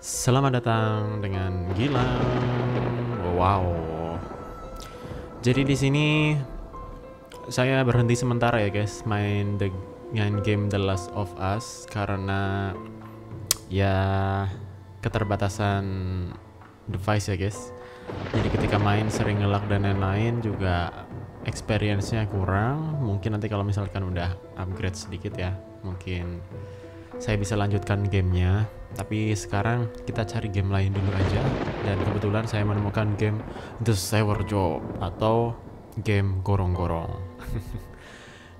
Selamat datang dengan Gilang. Wow. Jadi di sini saya berhenti sementara ya guys dengan game The Last of Us karena ya keterbatasan device ya guys. Jadi ketika main sering nge-lag dan lain-lain juga experience-nya kurang. Mungkin nanti kalau misalkan udah upgrade sedikit ya, mungkin saya bisa lanjutkan gamenya. Tapi sekarang kita cari game lain dulu aja. Dan kebetulan saya menemukan game The Sewer Job atau game gorong-gorong.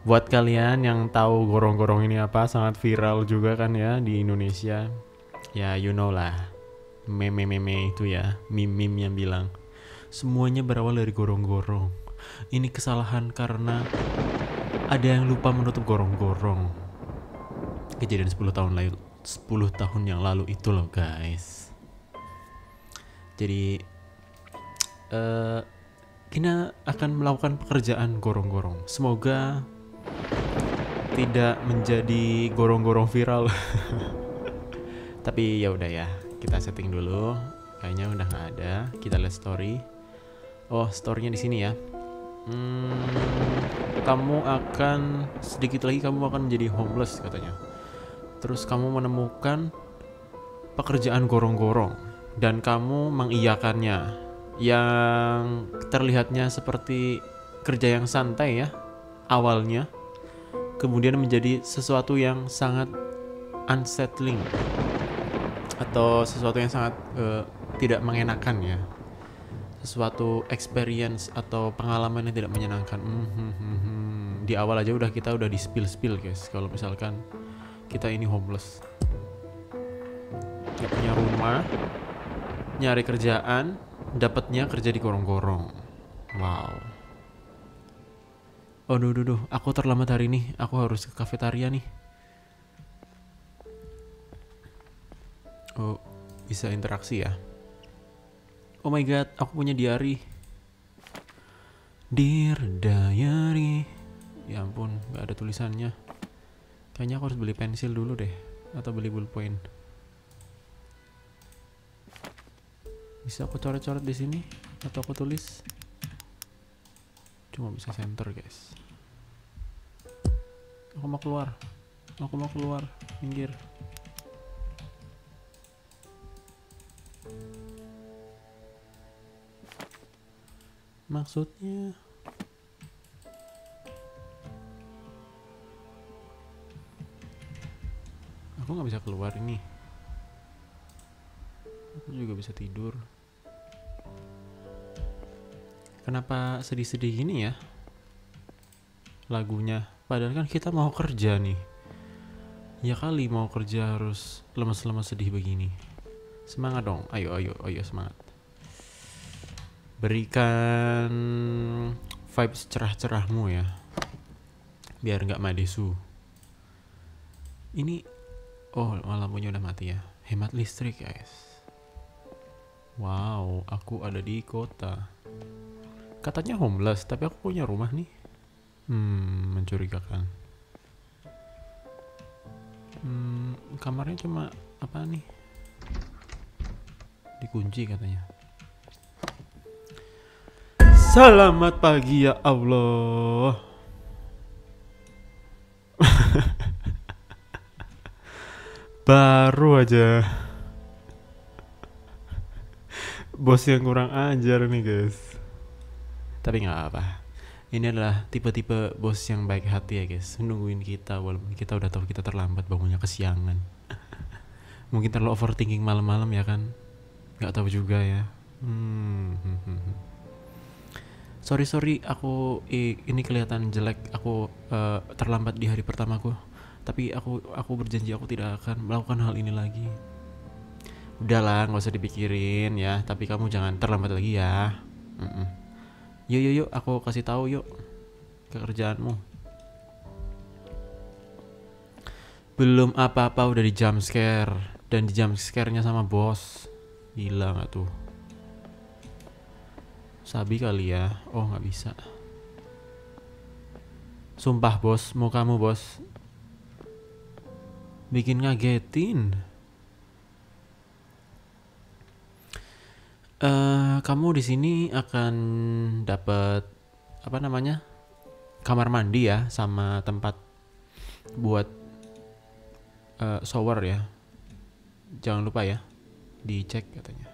Buat kalian yang tahu gorong-gorong ini apa, sangat viral juga kan ya di Indonesia. Ya you know lah, meme-meme itu ya, meme-meme yang bilang semuanya berawal dari gorong-gorong. Ini kesalahan karena ada yang lupa menutup gorong-gorong. Kejadian 10 tahun yang lalu itu loh guys. Jadi kita akan melakukan pekerjaan gorong-gorong. Semoga tidak menjadi gorong-gorong viral. Tapi ya udah ya, kita setting dulu. Kayaknya udah nggak ada. Kita lihat story. Oh, storynya di sini ya. Kamu akan sedikit lagi kamu akan menjadi homeless katanya. Terus kamu menemukan pekerjaan gorong-gorong dan kamu mengiyakannya, yang terlihatnya seperti kerja yang santai ya awalnya, kemudian menjadi sesuatu yang sangat unsettling atau sesuatu yang sangat tidak mengenakan ya, sesuatu experience atau pengalaman yang tidak menyenangkan. Di awal aja kita udah di spill guys kalau misalkan kita ini homeless, gak punya rumah, nyari kerjaan, dapatnya kerja di gorong-gorong. Wow. Oh duh, aku terlambat hari ini. Aku harus ke kafetaria nih. Oh, bisa interaksi ya. Oh my god, aku punya diary. Dear diary. Ya ampun, gak ada tulisannya. Kayaknya aku harus beli pensil dulu deh, atau beli ballpoint. Bisa aku coret-coret di sini atau aku tulis? Cuma bisa center guys. Aku mau keluar, minggir. Maksudnya aku nggak bisa keluar ini. Aku juga bisa tidur. Kenapa sedih-sedih gini ya lagunya? Padahal kan kita mau kerja nih. Ya kali mau kerja harus lemas-lemas sedih begini. Semangat dong, ayo semangat. Berikan vibes cerah-cerahmu ya, biar nggak madesu. Ini, oh lampunya udah mati ya. Hemat listrik guys. Wow, aku ada di kota. Katanya homeless, tapi aku punya rumah nih. Mencurigakan. Kamarnya cuma apa nih? Dikunci katanya. Selamat pagi ya Allah. Baru aja. Bos yang kurang ajar nih guys. Tapi nggak apa. Ini adalah tipe-tipe bos yang baik hati ya guys. Nungguin kita walaupun kita udah tahu kita terlambat, bangunnya kesiangan. Mungkin terlalu overthinking malam-malam ya kan. Nggak tahu juga ya. Sorry aku ini kelihatan jelek. Aku terlambat di hari pertamaku. Tapi aku berjanji aku tidak akan melakukan hal ini lagi. Udahlah, nggak usah dipikirin ya. Tapi kamu jangan terlambat lagi ya. Yuk, aku kasih tahu yuk kerjaanmu. Belum apa-apa udah di jump scare, dan di jump scare-nya sama bos. Gila nggak tuh? Sabi kali ya. Oh nggak bisa. Sumpah bos, mau kamu bos bikin ngagetin. Kamu di sini akan dapat apa namanya, kamar mandi ya, sama tempat buat shower ya. Jangan lupa ya, dicek katanya.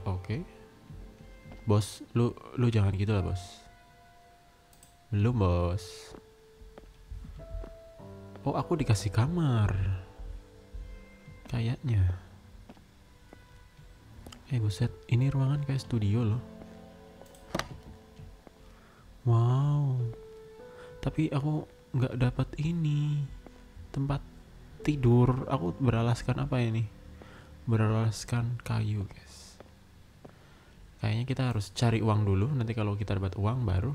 Oke. Bos, lu jangan gitu lah bos. Belum bos. Oh, aku dikasih kamar. Kayaknya. Buset, ini ruangan kayak studio loh. Wow. Tapi aku nggak dapat ini tempat tidur. Aku beralaskan apa ini? Beralaskan kayu guys. Kayaknya kita harus cari uang dulu. Nanti kalau kita dapat uang baru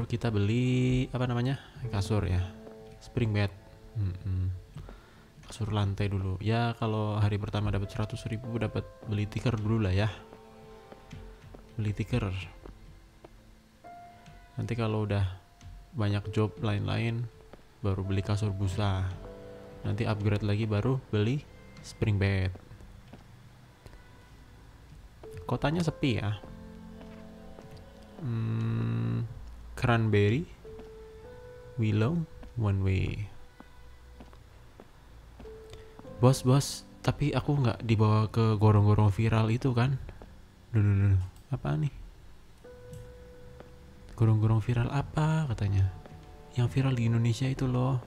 kita beli apa namanya, kasur ya, spring bed. Kasur lantai dulu ya. Kalau hari pertama dapat 100.000, dapat beli tikar dulu lah ya. Beli tikar. Nanti kalau udah banyak job lain-lain baru beli kasur busa. Nanti upgrade lagi baru beli spring bed. Kotanya sepi ya. Cranberry, Willow, one way. Bos, tapi aku nggak dibawa ke gorong-gorong viral itu kan? Duh, apa nih? Gorong-gorong viral apa katanya? Yang viral di Indonesia itu loh.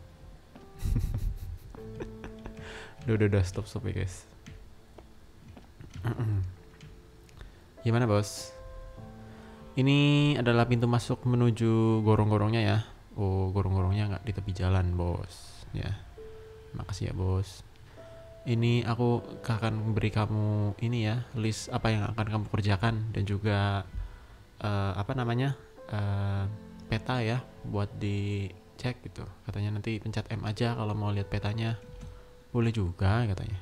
Udah, stop ya guys. Gimana bos? Ini adalah pintu masuk menuju gorong-gorongnya ya. Oh, gorong-gorongnya nggak di tepi jalan bos. Ya, makasih ya bos. Ini aku akan beri kamu ini ya, list apa yang akan kamu kerjakan dan juga apa namanya, peta ya, buat dicek gitu. Katanya nanti pencet M aja kalau mau lihat petanya. Boleh juga katanya.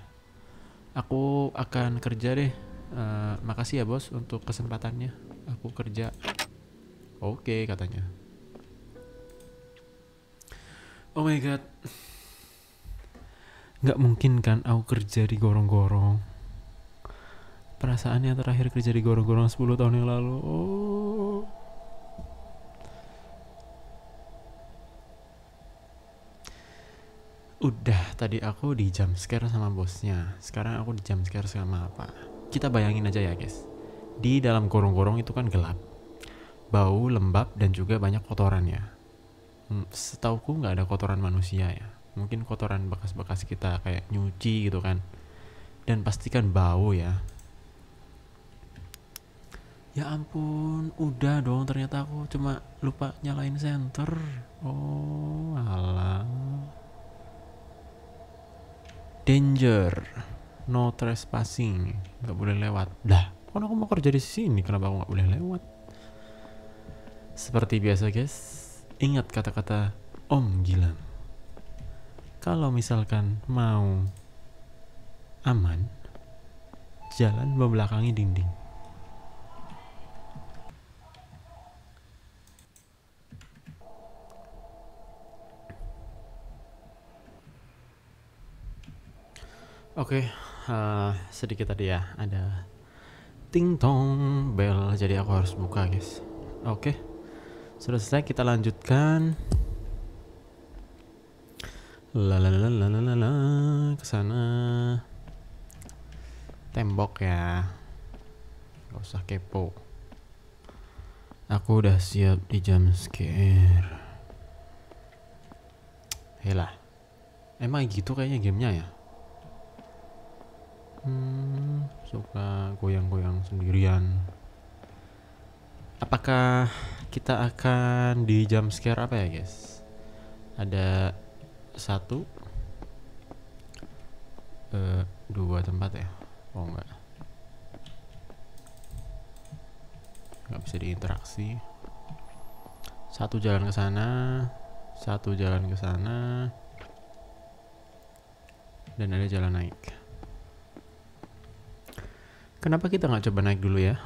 Aku akan kerja deh. Makasih ya bos untuk kesempatannya. Aku kerja. Oke katanya. Oh my god. Nggak mungkin kan aku kerja di gorong-gorong. Perasaannya terakhir kerja di gorong-gorong 10 tahun yang lalu. Oh. Udah, tadi aku di jump scare sama bosnya. Sekarang aku di jump scare sama apa? Kita bayangin aja ya guys. Di dalam gorong-gorong itu kan gelap, bau, lembab, dan juga banyak kotorannya. Setauku nggak ada kotoran manusia ya. Mungkin kotoran bekas-bekas kita kayak nyuci gitu kan. Dan pastikan bau ya. Ya ampun, udah dong, ternyata aku cuma lupa nyalain senter. Oh, alah. Danger. No trespassing. Nggak boleh lewat. Dah, kan aku mau kerja di sini, kenapa aku nggak boleh lewat? Seperti biasa guys, ingat kata-kata Om Gilang. Kalau misalkan mau aman, jalan membelakangi dinding. Oke, sedikit tadi ya, ada ting tong bell, jadi aku harus buka guys. Oke, sudah selesai, kita lanjutkan. Ke sana. Tembok ya. Gak usah kepo. Aku udah siap di jump scare. Helah. Emang gitu kayaknya gamenya ya. Suka goyang-goyang sendirian. Apakah kita akan di jump scare apa ya guys? Ada 1, 2 tempat ya. Oh enggak bisa diinteraksi. 1 jalan ke sana, 1 jalan ke sana, dan ada jalan naik. Kenapa kita nggak coba naik dulu ya?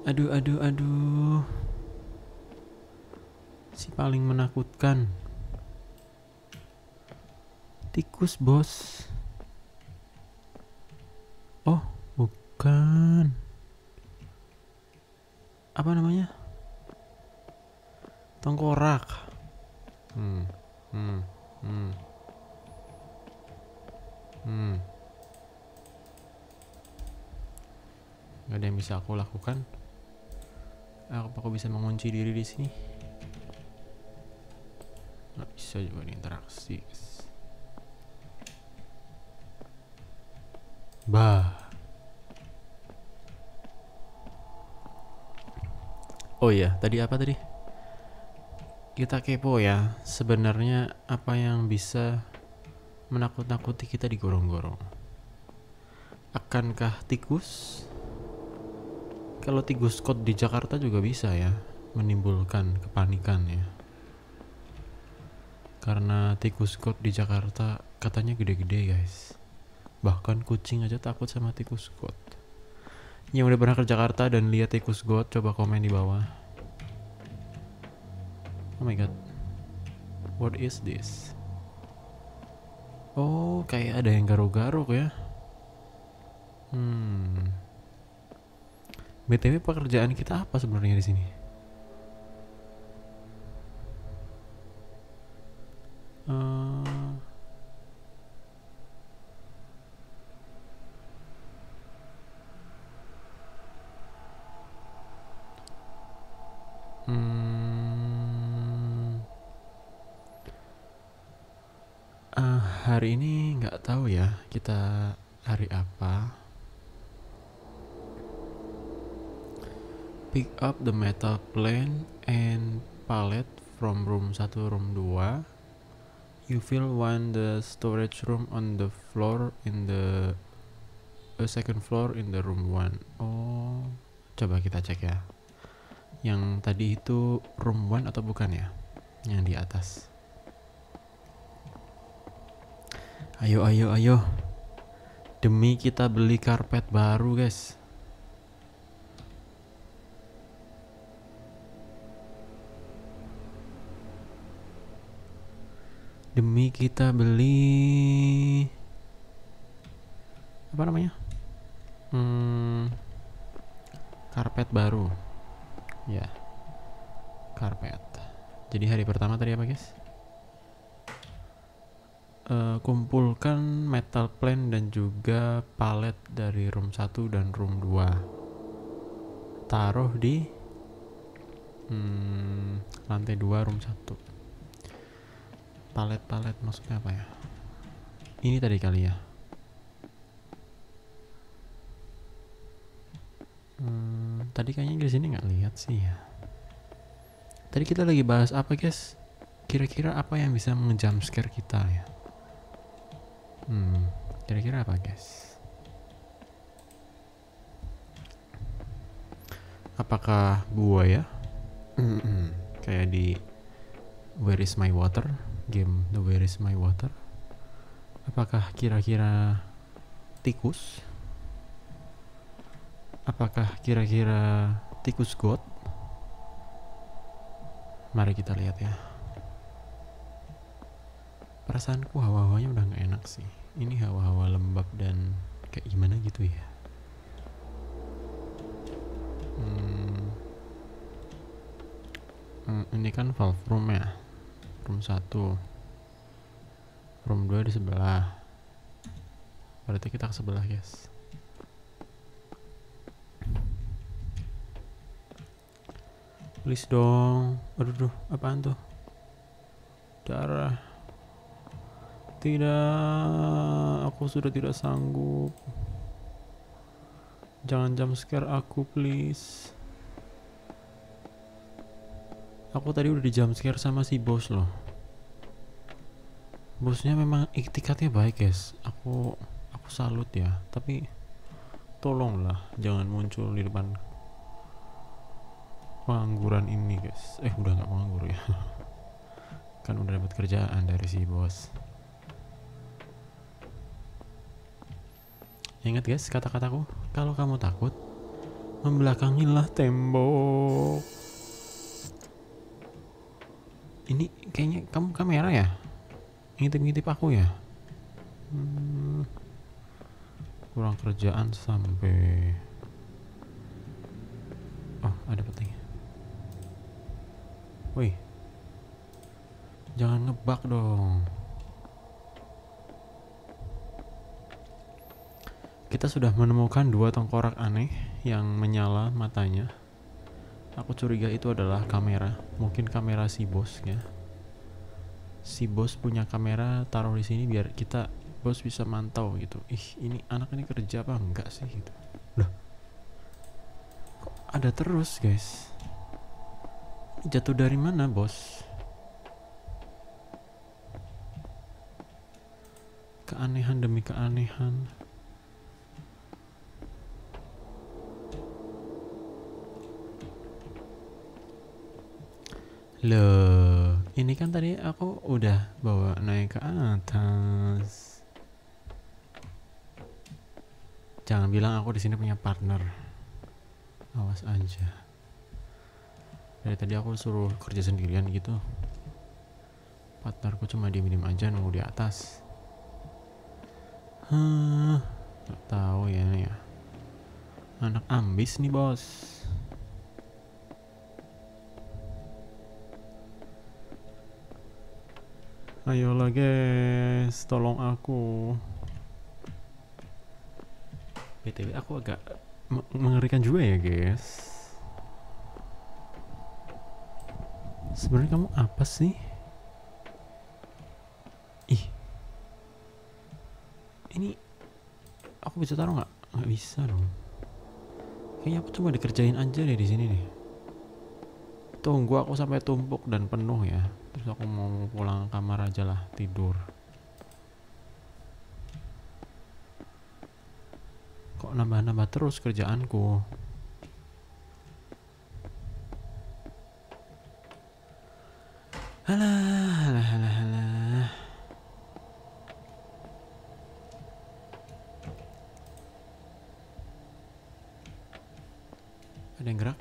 Aduh. Si paling menakutkan. Tikus, bos. Oh, bukan. Apa namanya? Tengkorak. Hmm. Hmm. Hmm. Hmm. Gak ada yang bisa aku lakukan. Aku bisa mengunci diri di sini? Nggak bisa juga interaksi. Bah. Oh iya, tadi apa tadi? Kita kepo ya. Sebenarnya apa yang bisa menakut-nakuti kita di gorong-gorong? Akankah tikus? Kalau tikus kot di Jakarta juga bisa ya menimbulkan kepanikan ya. Karena tikus kot di Jakarta katanya gede-gede guys. Bahkan kucing aja takut sama tikus kot. Yang udah pernah ke Jakarta dan lihat tikus got, coba komen di bawah. Oh my god, what is this? Oh, kayak ada yang garuk-garuk ya. BTW pekerjaan kita apa sebenarnya di sini? Hari ini nggak tahu ya kita hari apa. Pick up the metal plane and pallet from room 1 room 2. You will find the storage room on the floor in the second floor in the room 1. Oh, coba kita cek ya. Yang tadi itu room 1 atau bukan ya? Yang di atas. Ayo. Demi kita beli karpet baru, guys. Demi kita beli apa namanya? Karpet baru. Ya. Karpet. Jadi hari pertama tadi apa, guys? Kumpulkan metal plane dan juga palet dari room 1 dan room 2. Taruh di lantai 2 room 1. Palet maksudnya apa ya? Ini tadi kali ya. Tadi kayaknya di sini nggak lihat sih ya. Tadi kita lagi bahas apa, guys? Kira-kira apa yang bisa nge-jumpscare kita ya? Kira-kira apa, guys? Apakah buaya? Kayak di Where is my water? Game The Where is my water? Apakah kira-kira tikus? Apakah kira-kira tikus got? Mari kita lihat ya. Perasaanku hawa-hawanya udah gak enak sih. Ini hawa-hawa lembab dan kayak gimana gitu ya. Ini kan valve room ya. Room 1. Room 2 di sebelah. Berarti kita ke sebelah, guys. Please dong. Aduh, apaan tuh? Darah. Tidak, aku sudah tidak sanggup. Jangan jump scare aku, please. Aku tadi udah di jump scare sama si bos loh. Bosnya memang iktikatnya baik, guys. Aku salut ya. Tapi tolonglah jangan muncul di depan pengangguran ini, guys. Udah nggak penganggur ya. Kan udah dapat kerjaan dari si bos. Ingat, guys, kata-kataku. Kalau kamu takut, membelakangilah tembok. Ini kayaknya kamu kamera ya? Ngintip-ngintip aku ya? Kurang kerjaan sampai. Oh, ada peting. Wih, jangan ngebug dong. Kita sudah menemukan 2 tengkorak aneh yang menyala matanya. Aku curiga itu adalah kamera, mungkin kamera si bos ya. Si bos punya kamera, taruh di sini biar kita bos bisa mantau gitu. Ih, ini anak ini kerja apa enggak sih gitu. Loh, kok ada terus guys? Jatuh dari mana bos? Keanehan demi keanehan. Loh, ini kan tadi aku udah bawa naik ke atas. Jangan bilang aku di sini punya partner. Awas aja. Dari tadi aku suruh kerja sendirian gitu. Partnerku cuma diem-diem aja nunggu di atas. Gak tahu ya. Anak ambis nih bos. Ayolah guys, tolong aku. BTW aku agak mengerikan juga ya guys. Sebenarnya kamu apa sih? Ih, ini aku bisa taruh nggak? Nggak bisa dong. Kayaknya aku cuma dikerjain aja deh di sini deh. Tunggu aku sampai tumpuk dan penuh ya. Terus aku mau pulang kamar aja lah, tidur. Kok nambah-nambah terus kerjaanku? Halah. Ada yang gerak?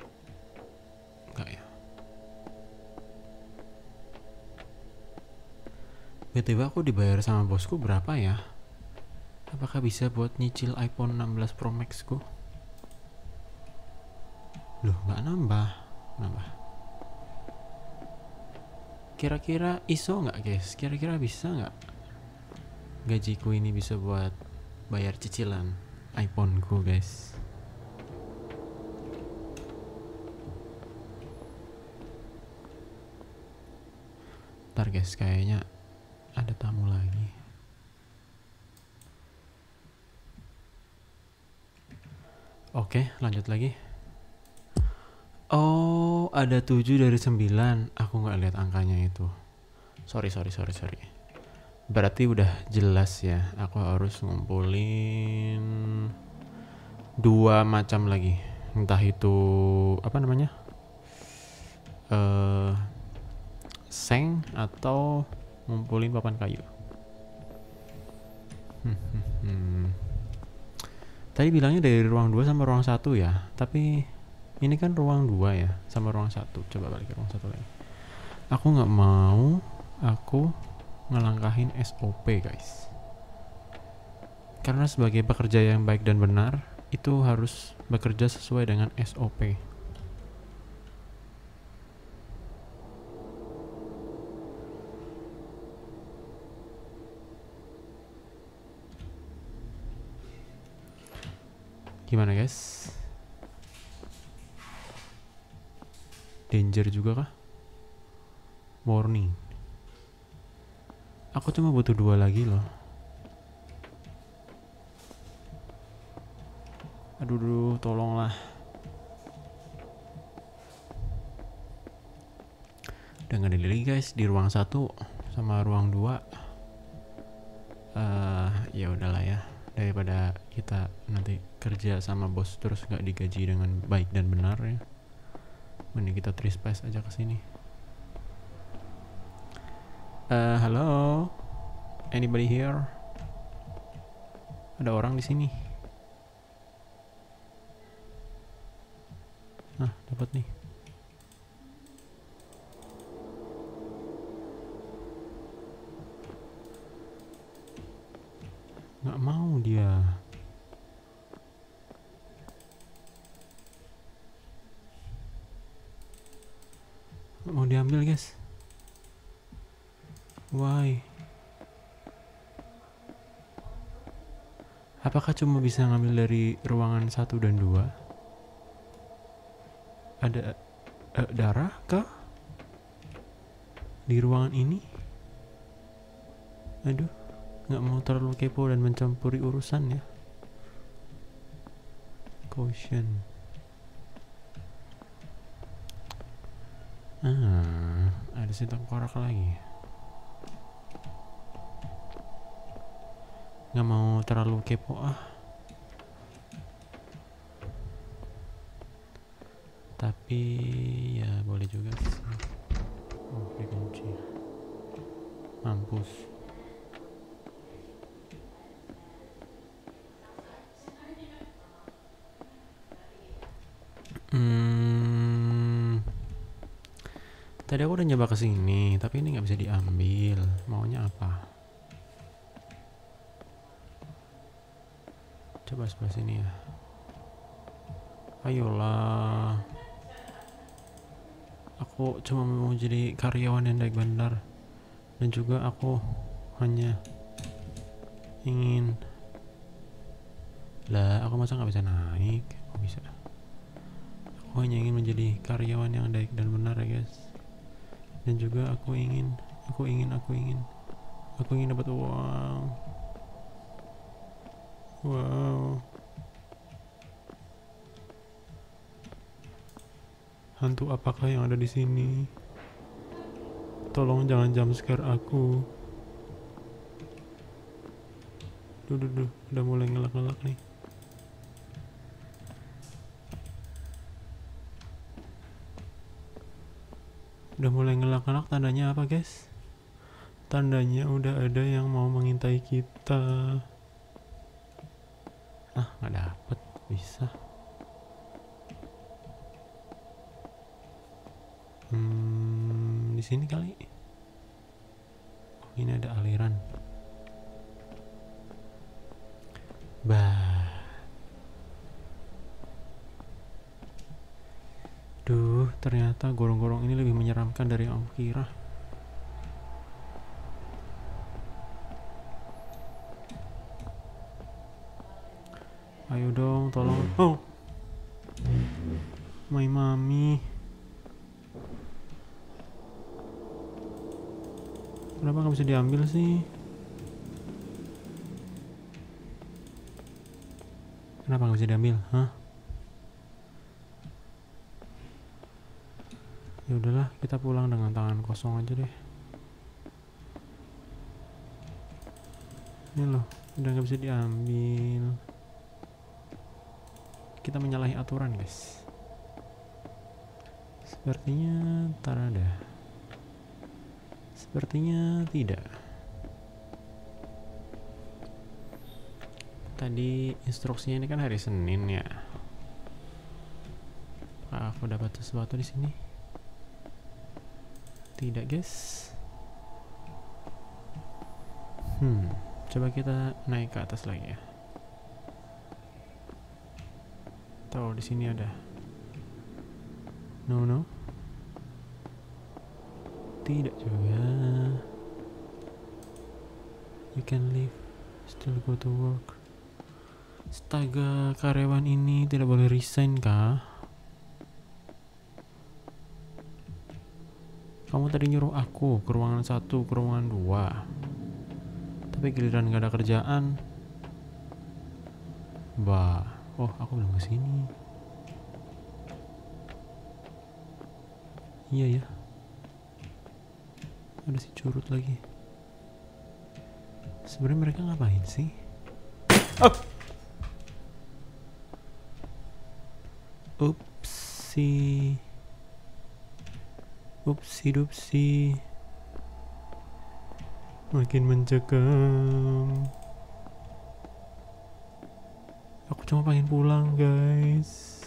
Enggak ya. BTW aku dibayar sama bosku berapa ya? Apakah bisa buat nyicil iPhone 16 Pro Max ku? Loh, nggak nambah. Kira-kira iso nggak guys? Kira-kira bisa nggak? Gajiku ini bisa buat bayar cicilan iPhone ku guys. Ntar guys, kayaknya ada tamu lagi. Oke, lanjut lagi. Oh, ada 7 dari 9. Aku nggak lihat angkanya itu. Sorry. Berarti udah jelas ya. Aku harus ngumpulin 2 macam lagi. Entah itu apa namanya? Seng atau ngumpulin papan kayu. Tadi bilangnya dari ruang 2 sama ruang 1 ya. Tapi ini kan ruang 2 ya sama ruang 1. Coba balik ke ruang 1 lagi. Aku nggak mau aku ngelangkahin SOP guys. Karena sebagai pekerja yang baik dan benar, itu harus bekerja sesuai dengan SOP. Gimana guys? Danger juga kah? Warning. Aku cuma butuh 2 lagi loh. Aduh, tolonglah. Dengan diri guys di ruang 1 sama ruang 2. Ya udahlah ya. Daripada kita nanti kerja sama bos terus nggak digaji dengan baik dan benar ya. Mending kita trespass aja ke sini. Halo, anybody here? Ada orang di sini. Nah, dapat nih. Nggak mau dia. Nggak mau diambil guys. Why? Apakah cuma bisa ngambil dari ruangan 1 dan 2? Ada darah kah di ruangan ini? Aduh, nggak mau terlalu kepo dan mencampuri urusan ya. Caution. Ada si tengkorak lagi. Nggak mau terlalu kepo tapi ya boleh juga sih. Oh, dikunci. Mampus. Tadi aku udah nyoba kesini, tapi ini nggak bisa diambil. Maunya apa? Coba sebelah sini ya. Ayolah. Aku cuma mau jadi karyawan yang baik benar. Dan juga aku hanya ingin. Lah, aku masa nggak bisa naik? Aku bisa. Aku hanya ingin menjadi karyawan yang baik dan benar ya guys. Dan juga aku ingin dapat uang. Wow. Hantu apakah yang ada di sini? Tolong jangan jump scare aku. Duh, udah mulai ngelak-ngelak nih. Udah mulai ngelak-ngelak, tandanya apa guys? Tandanya udah ada yang mau mengintai kita. Nggak dapet, bisa. Di sini kali. Oh, ini ada aliran. Duh, ternyata gorong-gorong ini lebih menyeramkan dari yang aku kira. Ayo dong, tolong. Oh, my mommy. Kenapa nggak bisa diambil sih? Kenapa nggak bisa diambil? Ya udahlah, kita pulang dengan tangan kosong aja deh. Ini loh, udah nggak bisa diambil. Kita menyalahi aturan guys. Sepertinya ada. Sepertinya tidak. Tadi instruksinya ini kan hari Senin ya. Apakah aku dapat sesuatu di sini? Tidak guys. Coba kita naik ke atas lagi ya. Tuh, di sini ada. No. Tidak juga. You can leave, still go to work. Astaga, karyawan ini tidak boleh resign kah? Kamu tadi nyuruh aku ke ruangan 1, ke ruangan 2. Tapi giliran gak ada kerjaan. Oh, aku belum kesini. Iya ya. Ada si curut lagi. Sebenarnya mereka ngapain sih? Upsi. Makin mencekam. Aku cuma pengen pulang guys.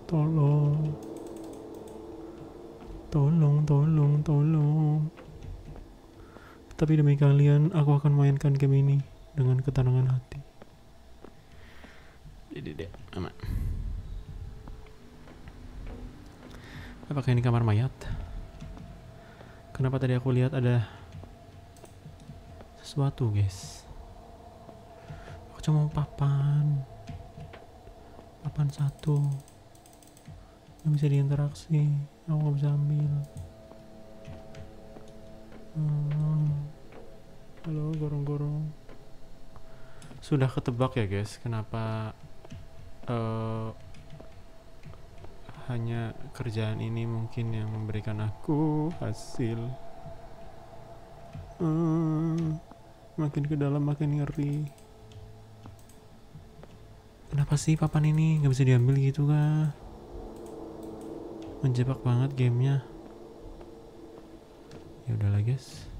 Tolong. Tapi demi kalian, aku akan mainkan game ini dengan ketenangan hati. Jadi deh, aman. Apakah ini kamar mayat? Kenapa tadi aku lihat ada sesuatu, guys? Aku cuma mau papan satu. Gak bisa diinteraksi. Aku gak bisa ambil. Halo, gorong-gorong. Sudah ketebak ya, guys, kenapa hanya kerjaan ini mungkin yang memberikan aku hasil. Makin ke dalam makin ngeri. Kenapa sih papan ini nggak bisa diambil gitu kah? Menjebak banget gamenya. Ya udahlah, guys.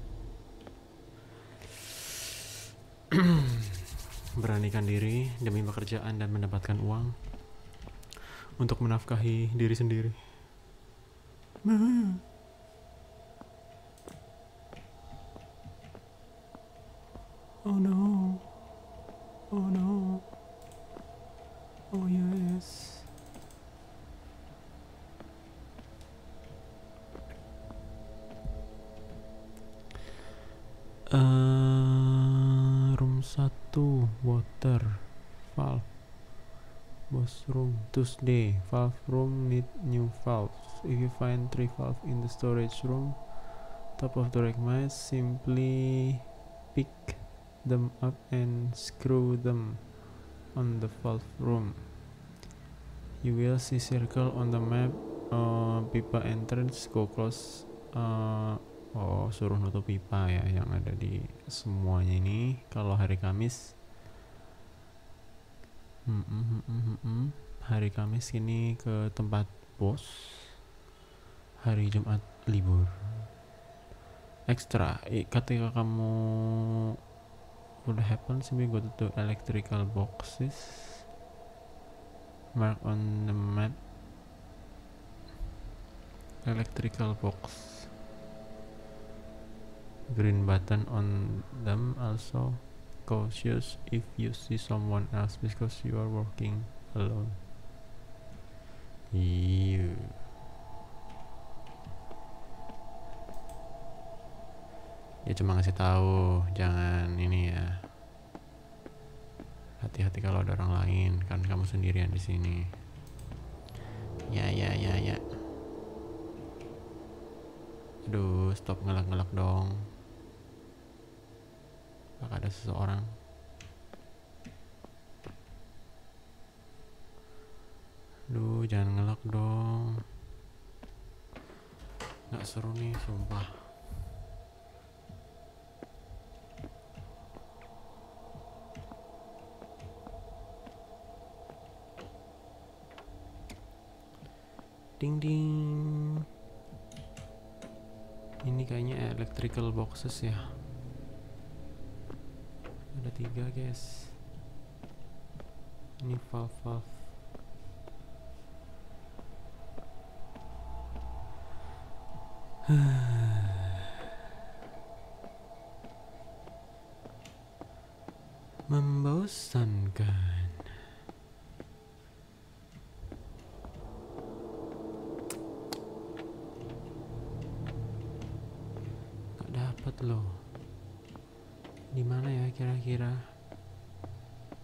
Beranikan diri demi pekerjaan dan mendapatkan uang untuk menafkahi diri sendiri. Oh no. Oh no. Oh yes. Room 1 water valve. Boss room Tuesday. Valve room need new valves. If you find 3 valves in the storage room, top of the rack might simply pick them up and screw them on the valve room. You will see circle on the map. Pipa entrance, go close. Suruh nutup pipa ya yang ada di semuanya ini kalau hari Kamis. Hari Kamis ini ke tempat bos. Hari Jumat libur. Ekstra, ketika kamu would happen, simply go to electrical boxes mark on the map. Electrical box, green button on them. Also cautious if you see someone else because you are working alone. Ya cuma ngasih tahu, jangan ini ya. Hati-hati kalau ada orang lain, kan kamu sendirian di sini. Ya. Aduh, stop ngelak-ngelak dong. Apakah ada seseorang? Aduh, jangan ngelak dong. Nggak seru nih, sumpah. Ding ding. Ini kayaknya electrical boxes ya. Ada 3, guys. Ini valve. Membosankan. Gak dapet loh. Di mana ya kira-kira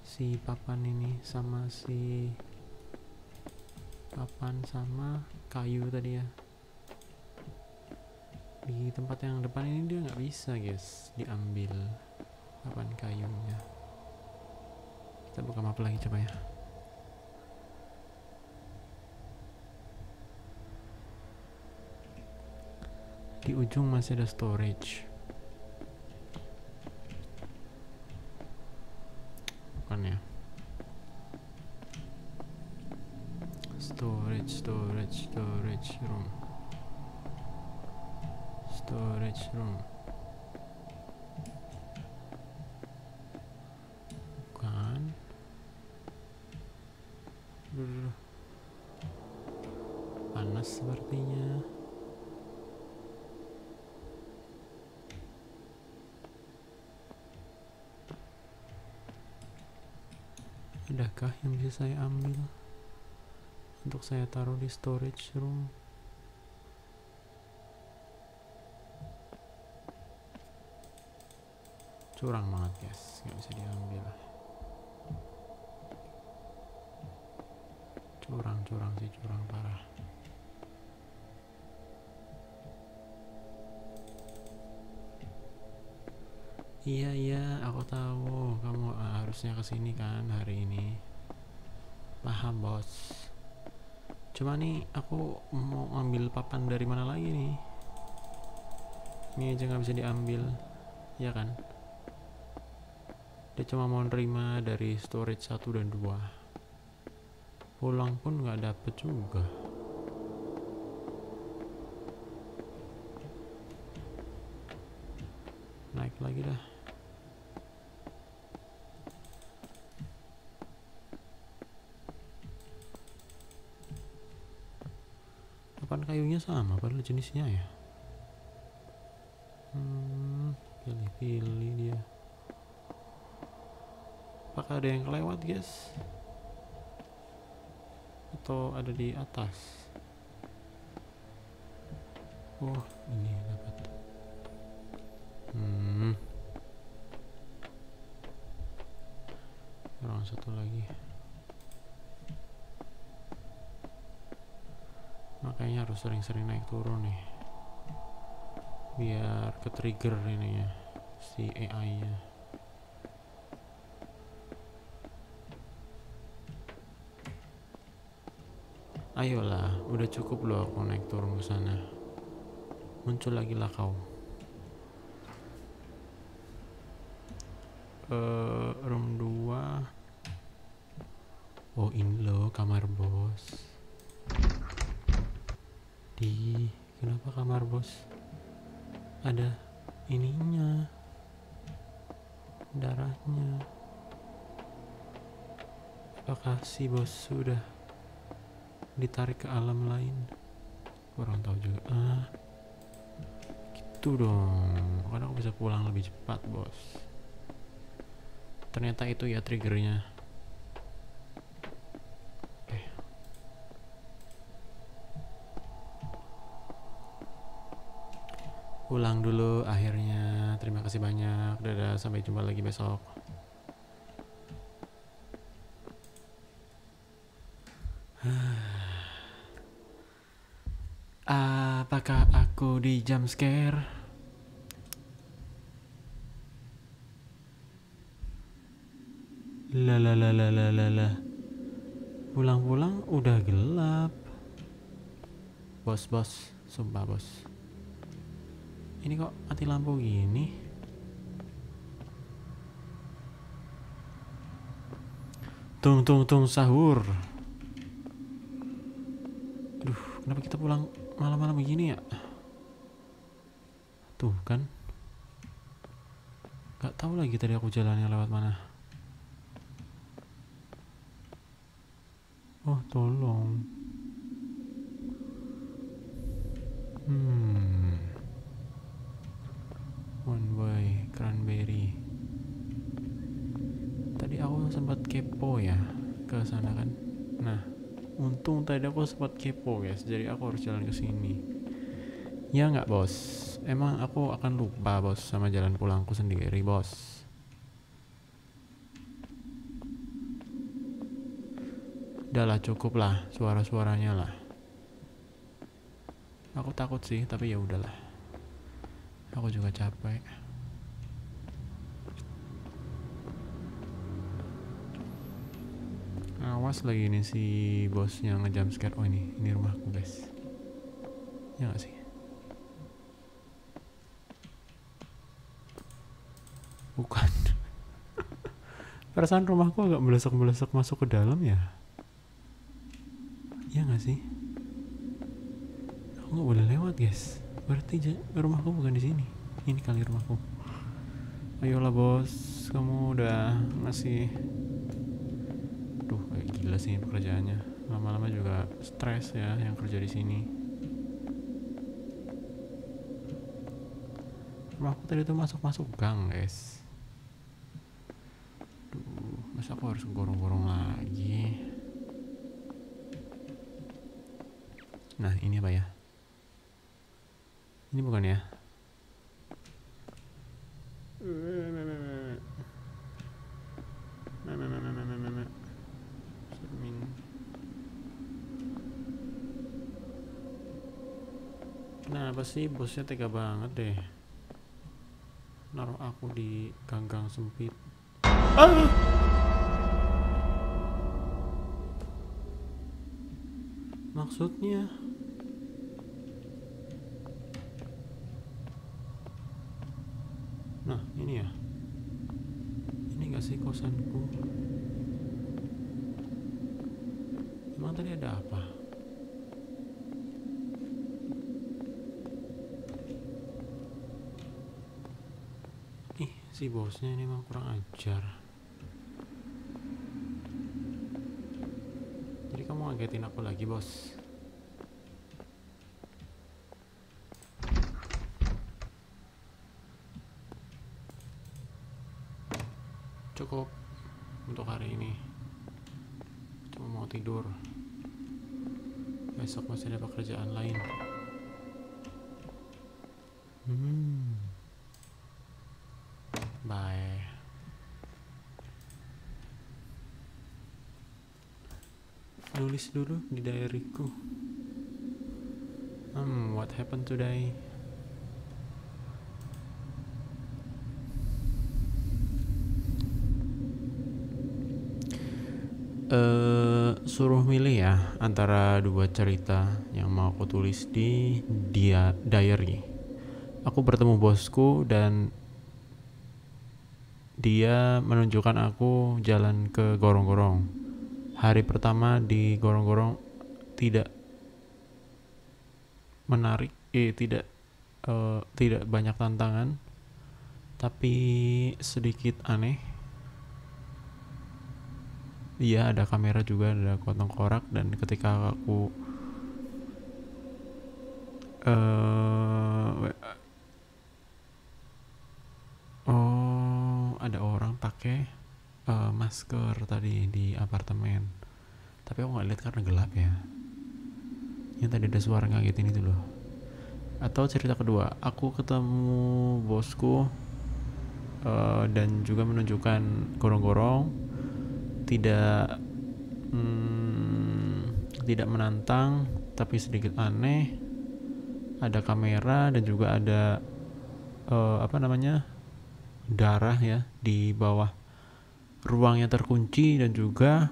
si papan ini sama si papan sama kayu tadi ya? Di tempat yang depan ini dia nggak bisa, guys, diambil papan kayunya. Kita buka map lagi coba ya. Di ujung masih ada storage. Bukan ya? Storage room. Storage room. Bukan. Panas sepertinya. Adakah yang bisa saya ambil untuk saya taruh di storage room? Curang banget guys, nggak bisa diambil. Curang sih, curang parah. Iya, aku tahu kamu harusnya kesini kan hari ini. Paham bos. Cuma nih aku mau ngambil papan dari mana lagi nih? Ini aja nggak bisa diambil, ya kan? Dia cuma mau nerima dari storage 1 dan 2. Pulang pun nggak dapet juga. Naik lagi dah. Papan kayunya sama padahal jenisnya ya. Pilih-pilih dia. Apakah ada yang kelewat guys? Atau ada di atas? Oh ini dapat. Kurang satu lagi. Makanya harus sering-sering naik turun nih, biar ke trigger ini ya si AI nya. Ayolah, udah cukup loh aku naik turun ke sana. Muncul lagi lah kau. Room 2. Oh ini loh kamar bos. Kenapa kamar bos ada ininya, darahnya? Apakah si bos sudah ditarik ke alam lain? Kurang tahu juga. Gitu dong, karena aku bisa pulang lebih cepat bos. Ternyata itu ya triggernya. Pulang dulu akhirnya. Terima kasih banyak. Dadah, sampai jumpa lagi besok. Apakah aku di jump scare? Lah. Pulang-pulang udah gelap. Bos, sumpah bos. Ini kok mati lampu gini? Tung sahur. Duh, kenapa kita pulang malam-malam begini ya? Tuh kan. Gak tahu lagi tadi aku jalannya lewat mana. Oh, tolong. One Way Cranberry. Tadi aku sempat kepo ya ke sana kan. Nah, untung tadi aku sempat kepo guys. Jadi aku harus jalan ke sini. Ya nggak bos? Emang aku akan lupa bos sama jalan pulangku sendiri bos. Udah lah, cukup lah suara-suaranya lah. Aku takut sih, tapi ya udahlah. Aku juga capek. Awas lagi nih si bosnya ngejump scare. Oh ini rumahku guys. Ya gak sih? Bukan. Perasaan rumahku agak melesak-melesak masuk ke dalam ya. Ya gak sih? Aku gak boleh lewat guys. Berarti rumahku bukan di sini. Ini kali rumahku. Ayolah bos, kamu udah ngasih. Duh, kayak gila sih pekerjaannya. Lama-lama juga stres ya yang kerja di sini. Rumahku tadi tuh masuk gang guys. Duh, Terus aku harus gorong-gorong lagi. Nah, ini apa ya? Ini bukan ya? Kenapa sih bosnya tega banget deh? Naruh aku di ganggang sempit. Maksudnya? Nah, ini ya. Ini gak sih kosanku? Emang tadi ada apa? Ih, si bosnya ini emang kurang ajar. Jadi kamu ngagetin aku lagi, bos? Cukup untuk hari ini. Cuma mau tidur. Besok masih ada pekerjaan lain. Bye. Nulis dulu di diaryku. What happened today? Suruh milih ya antara dua cerita yang mau aku tulis di diary. Aku bertemu bosku dan dia menunjukkan aku jalan ke gorong-gorong. Hari pertama di gorong-gorong tidak menarik, tidak banyak tantangan, tapi sedikit aneh. Iya, ada kamera juga, ada kantong korak, dan ketika aku ada orang pakai masker tadi di apartemen, tapi aku nggak lihat karena gelap ya. Yang tadi ada suara ngagetin itu loh. Atau cerita kedua, aku ketemu bosku dan juga menunjukkan gorong-gorong, tidak menantang tapi sedikit aneh. Ada kamera dan juga ada darah ya di bawah ruang yang terkunci, dan juga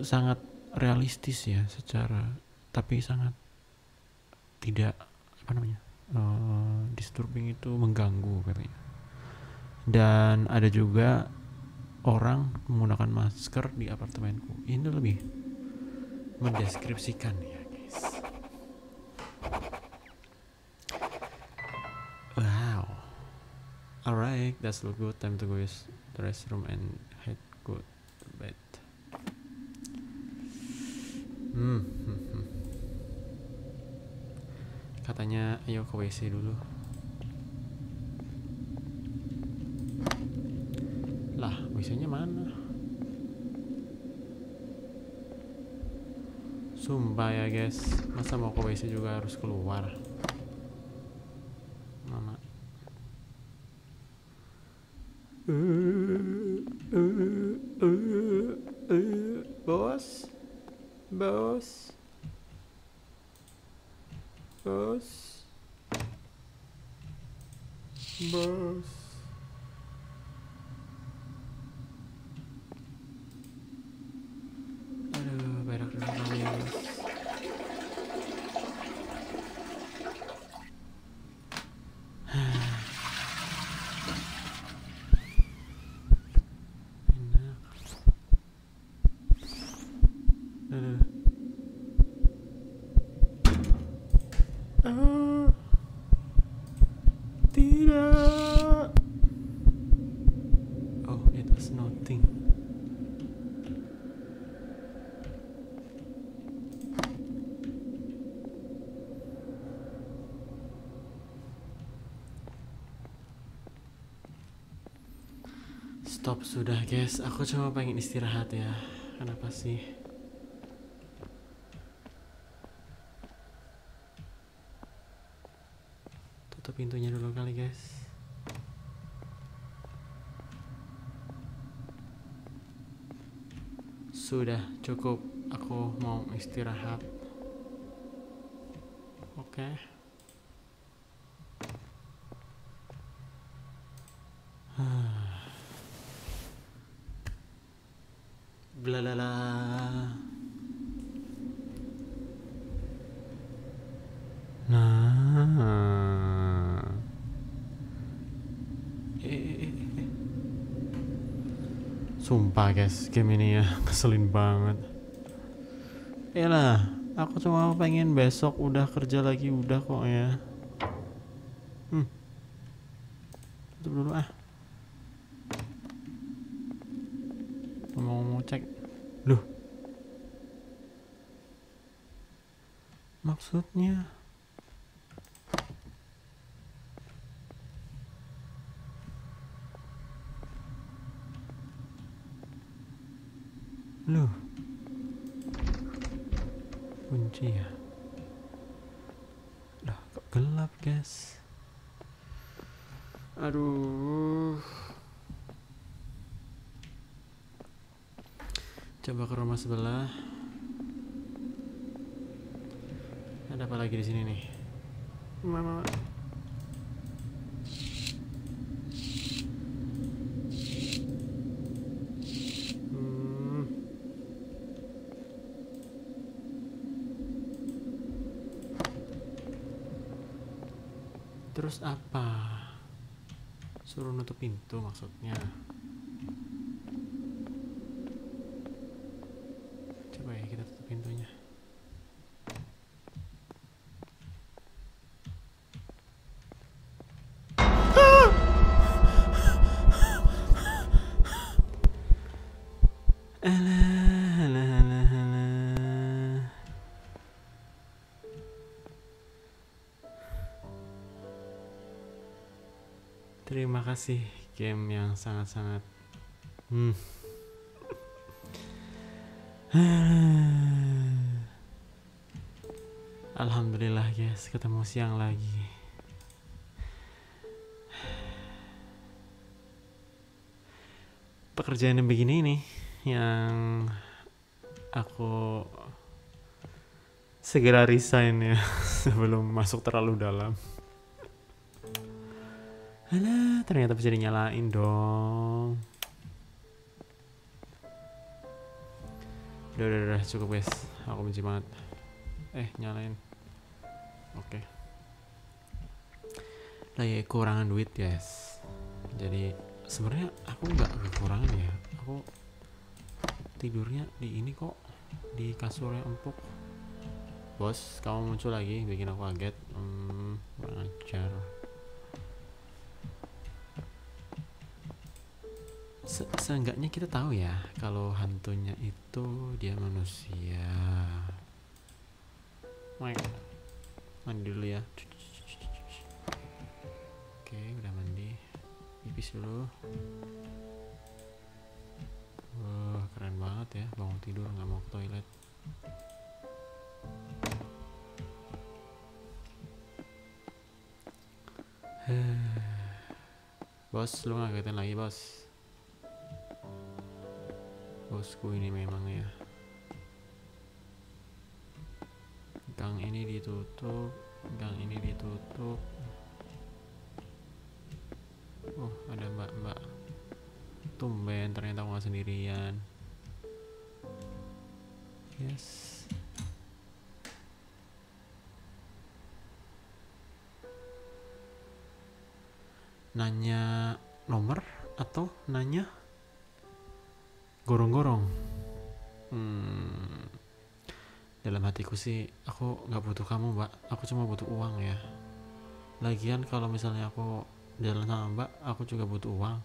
sangat realistis ya secara, tapi sangat tidak disturbing, itu mengganggu katanya. Dan ada juga orang menggunakan masker di apartemenku. Ini lebih mendeskripsikan ya guys. Wow. Alright, that's look good. Time to go use the restroom and head go to bed. Katanya ayo ke WC dulu. Lah, WC-nya mana? Sumpah ya guys, masa mau ke WC juga harus keluar? Mama. Bos. Bos. Bos. Bos. Aduh, berak dulu kali ya bos. Enak. Tidak. Oh, it was nothing. Stop sudah guys, aku cuma pengen istirahat ya. Kenapa sih? Tutup pintunya dulu kali guys. Sudah cukup, aku mau istirahat. Oke. Blalala. Nah. Sumpah guys, game ini ya ngeselin banget. Yalah, aku cuma pengen besok udah kerja lagi udah kok ya. Tutup dulu ah. Mau cek. Loh. Maksudnya loh. Kunci ya. Lah kok gelap guys. Aduh. Coba ke rumah sebelah. Ada apa lagi di sini nih? Mama. Terus apa? Suruh nutup pintu maksudnya. Coba ya kita tutup pintunya. Terima kasih game yang sangat-sangat Alhamdulillah guys, ketemu siang lagi. Pekerjaan yang begini nih yang aku segera resign ya sebelum masuk terlalu dalam. Alah, ternyata bisa dinyalain dong. Udah, cukup guys. Aku benci banget. Nyalain. Oke. Lagi kekurangan duit guys. Jadi sebenarnya aku nggak kekurangan ya. Aku tidurnya di ini kok, di kasur yang empuk. Bos, kamu muncul lagi bikin aku kaget. Kurang ajar. Seenggaknya kita tahu ya kalau hantunya itu dia manusia. Mandi dulu ya. Oke, udah mandi. Pipis dulu. Wah, keren banget ya, bangun tidur nggak mau ke toilet. Bos, lu ngagetin lagi bos. Bosku ini memang ya. Gang ini ditutup, gang ini ditutup. Oh, ada mbak-mbak. Tumben ternyata aku gak sendirian. Yes. Nanya nomor atau nanya gorong-gorong? Dalam hatiku sih aku nggak butuh kamu mbak, aku cuma butuh uang ya. Lagian kalau misalnya aku jalan sama mbak, aku juga butuh uang.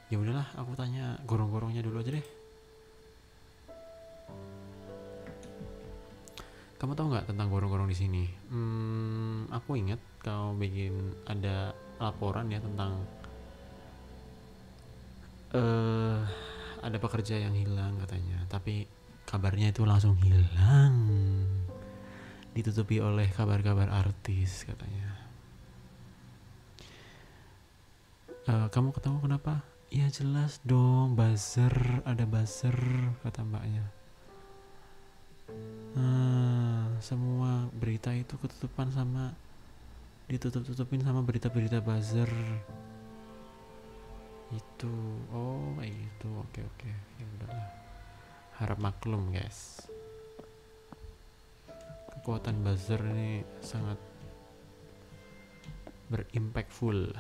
Ya udahlah, aku tanya gorong-gorongnya dulu aja deh. Kamu tahu nggak tentang gorong-gorong di sini? Aku ingat kau bikin ada laporan ya tentang eh ada pekerja yang hilang katanya, tapi kabarnya itu langsung hilang, ditutupi oleh kabar-kabar artis katanya. Kamu ketawa kenapa? Ya jelas dong, buzzer, ada buzzer, kata mbaknya. Semua berita itu ditutup-tutupin sama berita-berita buzzer itu. Oh kayak gitu, oke, ya udahlah, harap maklum guys, kekuatan buzzer ini sangat berimpactful.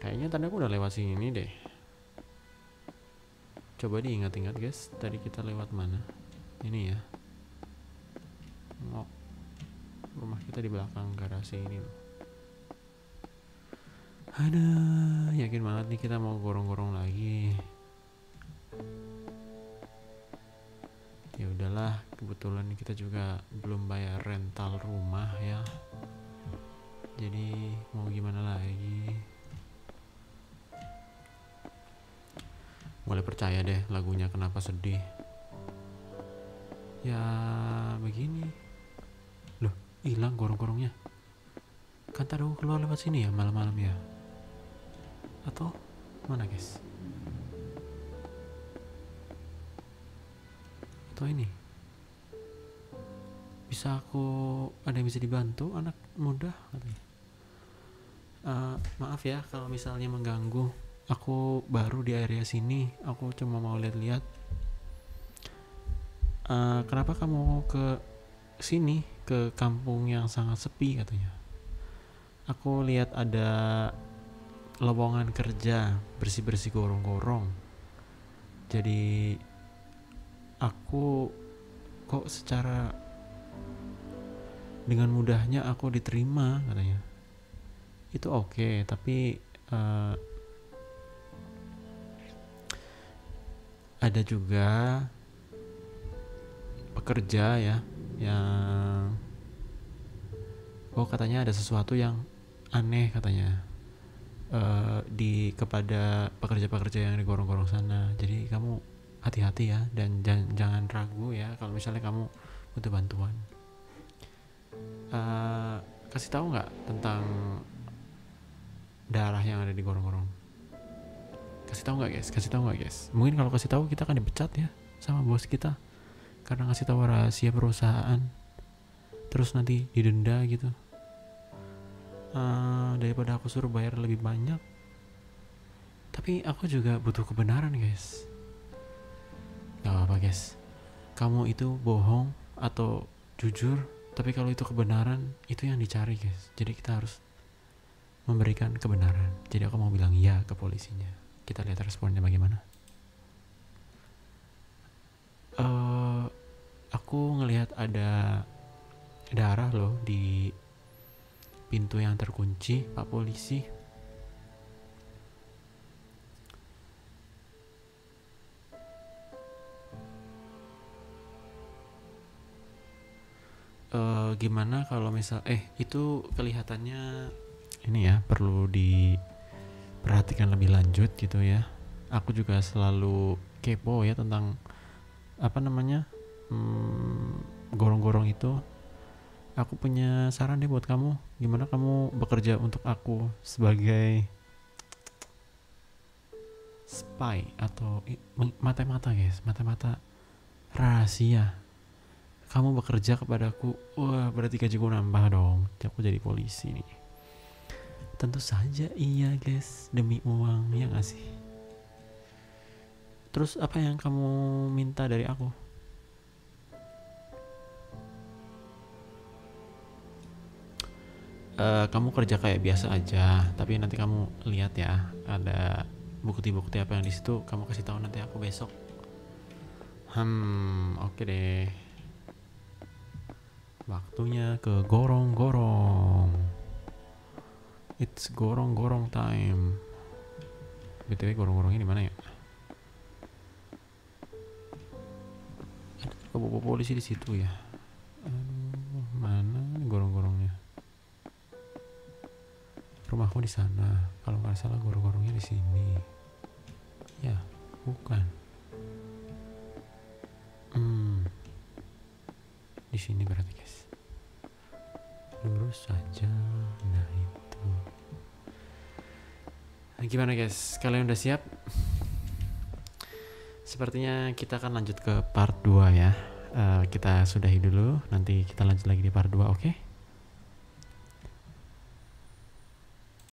Kayaknya tadi aku udah lewat sini deh. Coba diingat-ingat guys, tadi kita lewat mana? Ini ya. Rumah kita di belakang garasi ini loh. Ada, yakin banget nih kita mau gorong-gorong lagi. Ya udahlah, kebetulan kita juga belum bayar rental rumah ya. Jadi mau gimana lagi? Boleh percaya deh lagunya kenapa sedih. Ya begini. Loh, hilang gorong-gorongnya. Kan tadi aku keluar lewat sini ya malam-malam ya. Atau mana guys? Atau ini? Ada yang bisa dibantu anak muda katanya. Maaf ya kalau misalnya mengganggu. Aku baru di area sini. Aku cuma mau lihat-lihat. Kenapa kamu ke sini, ke kampung yang sangat sepi katanya? Aku lihat ada lowongan kerja bersih-bersih gorong-gorong. Jadi aku kok secara dengan mudahnya aku diterima katanya. Itu oke, tapi ada juga pekerja ya yang katanya ada sesuatu yang aneh katanya kepada pekerja-pekerja yang di gorong-gorong sana. Jadi kamu hati-hati ya, dan jangan ragu ya kalau misalnya kamu butuh bantuan. Kasih tahu nggak tentang darah yang ada di gorong-gorong? Kasih tahu nggak guys? Mungkin kalau kasih tahu kita akan dipecat ya sama bos kita karena ngasih tahu rahasia perusahaan, terus nanti didenda gitu. Daripada aku suruh bayar lebih banyak, tapi aku juga butuh kebenaran guys. Gak apa-apa guys, kamu itu bohong atau jujur, tapi kalau itu kebenaran, itu yang dicari guys. Jadi kita harus memberikan kebenaran. Jadi aku mau bilang iya ke polisinya. Kita lihat responnya bagaimana. Aku ngelihat ada darah loh di pintu yang terkunci, Pak Polisi. Gimana kalau misal itu kelihatannya ini ya, perlu diperhatikan lebih lanjut gitu ya. Aku juga selalu kepo ya tentang gorong-gorong itu. Aku punya saran deh buat kamu. Gimana kamu bekerja untuk aku sebagai spy atau mata-mata guys, mata-mata rahasia. Kamu bekerja kepadaku, wah berarti gajiku nambah dong. Aku jadi polisi nih. Tentu saja iya guys, demi uang, ya gak sih? Terus apa yang kamu minta dari aku? Kamu kerja kayak biasa aja, tapi nanti kamu lihat ya, ada bukti-bukti apa yang di situ, kamu kasih tahu nanti aku besok. Oke deh. Waktunya ke gorong-gorong. It's gorong-gorong time. BTW gorong-gorongnya di mana ya? Ada polisi di situ ya. Aduh, mana nih gorong-gorongnya? Rumahku di sana. Kalau nggak salah guru-gurunya di sini. Ya, bukan. Di sini berarti guys. Lurus saja. Nah itu. Nah, gimana guys? Kalian udah siap? Sepertinya kita akan lanjut ke part 2 ya. Kita sudahi dulu. Nanti kita lanjut lagi di part 2, oke?